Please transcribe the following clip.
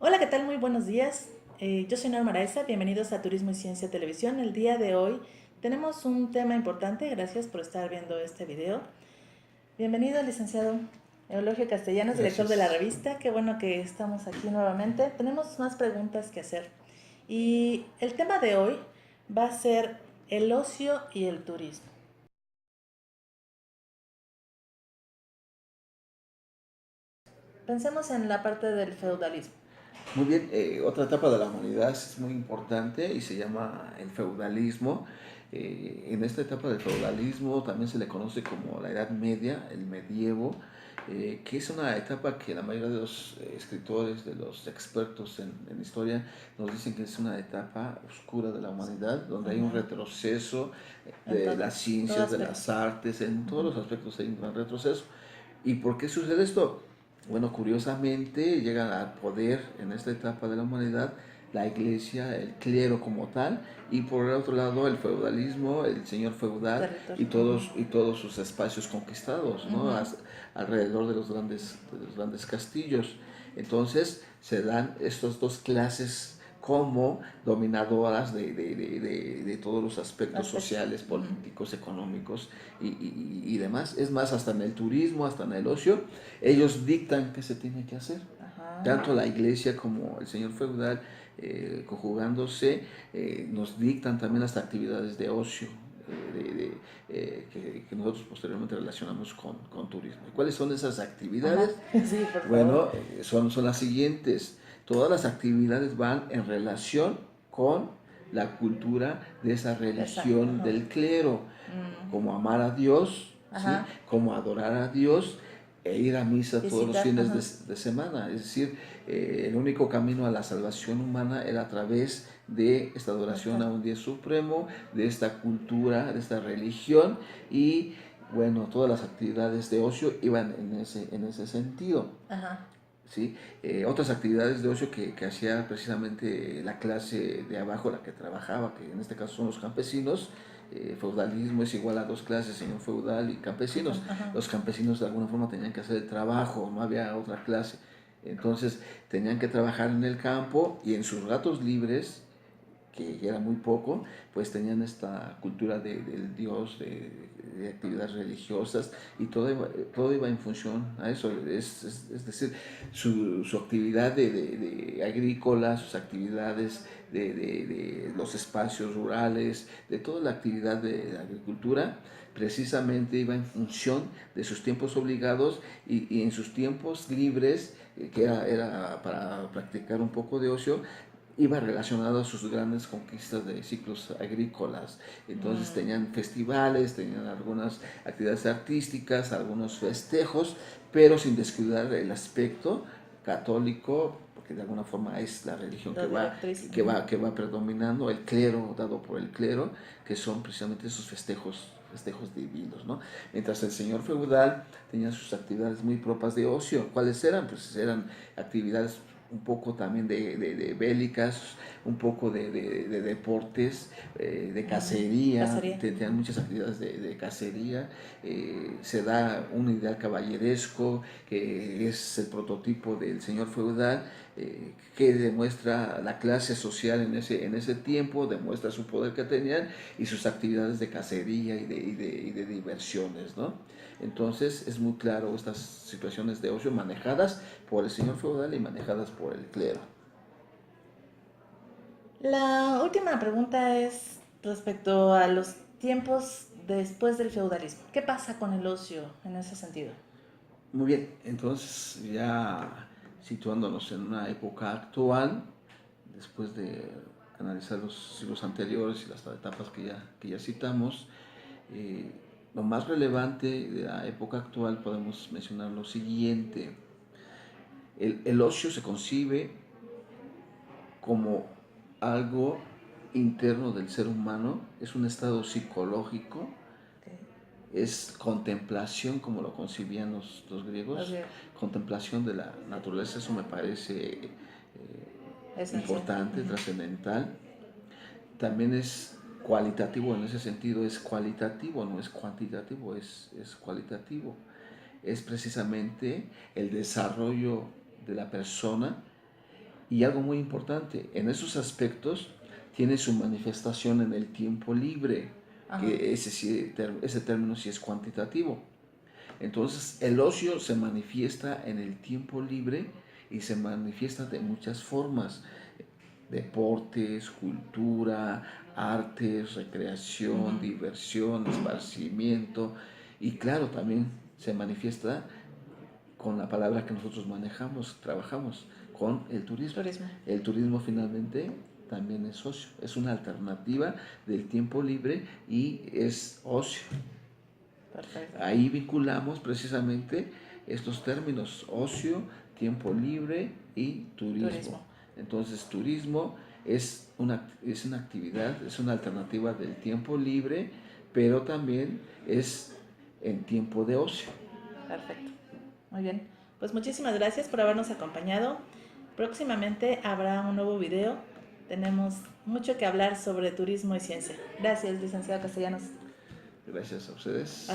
Hola, ¿qué tal? Muy buenos días. Yo soy Norma Araiza, bienvenidos a Turismo y Ciencia Televisión. El día de hoy tenemos un tema importante, gracias por estar viendo este video. Bienvenido, licenciado Eulogio Castellanos, director de la Gracias. revista. Qué bueno que estamos aquí nuevamente. Tenemos más preguntas que hacer. Y el tema de hoy va a ser el ocio y el turismo. Pensemos en la parte del feudalismo. Muy bien, otra etapa de la humanidad es muy importante y se llama el feudalismo. En esta etapa del feudalismo también se le conoce como la Edad Media, el medievo, que es una etapa que la mayoría de los escritores, de los expertos en historia, nos dicen que es una etapa oscura de la humanidad, donde hay un Ujú. retroceso En de las todo ciencias, de aspecto. las artes, en todos Ujú. los aspectos hay un gran retroceso. ¿Y por qué sucede esto? Bueno, curiosamente llegan al poder en esta etapa de la humanidad la iglesia, el clero como tal, y por el otro lado el feudalismo, el señor feudal Territorio. y todos sus espacios conquistados, Ujú. ¿no? Ujú. Alrededor de los grandes castillos. Entonces se dan estas dos clases como dominadoras de todos los aspectos Aspectos. sociales, Ujú. políticos, económicos y demás. Es más, hasta en el turismo, hasta en el ocio, ellos dictan qué se tiene que hacer. Ajá. Tanto la iglesia como el señor feudal, conjugándose, nos dictan también las actividades de ocio. Que nosotros posteriormente relacionamos con turismo. ¿Y cuáles son esas Ajá. actividades? Sí, por favor. Bueno, son las siguientes. Todas las actividades van en relación con la cultura de esa Exacto. religión Ajá. del clero, como amar a Dios, ¿sí? Ajá. Como adorar a Dios e ir a misa todos los Visitar. fines Ajá. de semana. Es decir, el único camino a la salvación humana era a través de esta adoración Está. a un Dios supremo, de esta cultura, de esta religión y bueno, todas las actividades de ocio iban en ese sentido. Ajá. ¿Sí? Otras actividades de ocio que hacía precisamente la clase de abajo, la que trabajaba, que en este caso son los campesinos. Feudalismo es igual a dos clases, señor feudal y campesinos. Ajá. Los campesinos de alguna forma tenían que hacer el trabajo, no había otra clase. Entonces tenían que trabajar en el campo y en sus ratos libres, que ya era muy poco, pues tenían esta cultura del Dios, de actividades religiosas y todo iba en función a eso. Es decir, su actividad de agrícola, sus actividades de los espacios rurales, de toda la actividad de la agricultura, precisamente iba en función de sus tiempos obligados y en sus tiempos libres, que era para practicar un poco de ocio, iba relacionado a sus grandes conquistas de ciclos agrícolas. Entonces Mm. tenían festivales, tenían algunas actividades artísticas, algunos festejos, pero sin descuidar el aspecto católico, porque de alguna forma es la religión La directriz. Ujú. que va predominando, el clero dado por el clero, que son precisamente esos festejos divinos, ¿no? Mientras el señor feudal tenía sus actividades muy propias de ocio. ¿Cuáles eran? Pues eran actividades un poco también de bélicas, un poco de deportes, de Ujú. cacería, Cacería. tenían Ujú. muchas actividades de cacería, se da un ideal caballeresco que es el prototipo del señor feudal, que demuestra la clase social en ese tiempo, demuestra su poder que tenían y sus actividades de cacería y de diversiones, ¿no? Entonces es muy claro estas situaciones de ocio manejadas por el señor feudal y manejadas por el clero. La última pregunta es respecto a los tiempos después del feudalismo. ¿Qué pasa con el ocio en ese sentido? Muy bien, entonces ya situándonos en una época actual, después de analizar los siglos anteriores y las etapas que ya citamos, eh, lo más relevante de la época actual podemos mencionar lo siguiente. El ocio se concibe como algo interno del ser humano, es un estado psicológico, Okay. es contemplación como lo concibían los Los griegos, griegos. contemplación de la naturaleza, eso me parece Esencial. importante, Ujú. trascendental. También es cualitativo en ese sentido, es cualitativo, no es cuantitativo, es cualitativo. Es precisamente el desarrollo de la persona Y algo muy importante, en esos aspectos tiene su manifestación en el tiempo libre, Ajá. que ese término sí es cuantitativo. Entonces el ocio se manifiesta en el tiempo libre y se manifiesta de muchas formas: deportes, cultura, artes, recreación, Ujú. diversión, esparcimiento, y claro, también se manifiesta con la palabra que nosotros manejamos, trabajamos, con el turismo. Turismo. El turismo finalmente también es ocio, es una alternativa del tiempo libre y es ocio. Perfecto. Ahí vinculamos precisamente estos términos: ocio, tiempo libre y turismo. Turismo. Entonces, turismo es una actividad, es una alternativa del tiempo libre, pero también es en tiempo de ocio. Perfecto. Muy bien. Pues muchísimas gracias por habernos acompañado. Próximamente habrá un nuevo video. Tenemos mucho que hablar sobre turismo y ciencia. Gracias, licenciado Castellanos. Gracias a ustedes.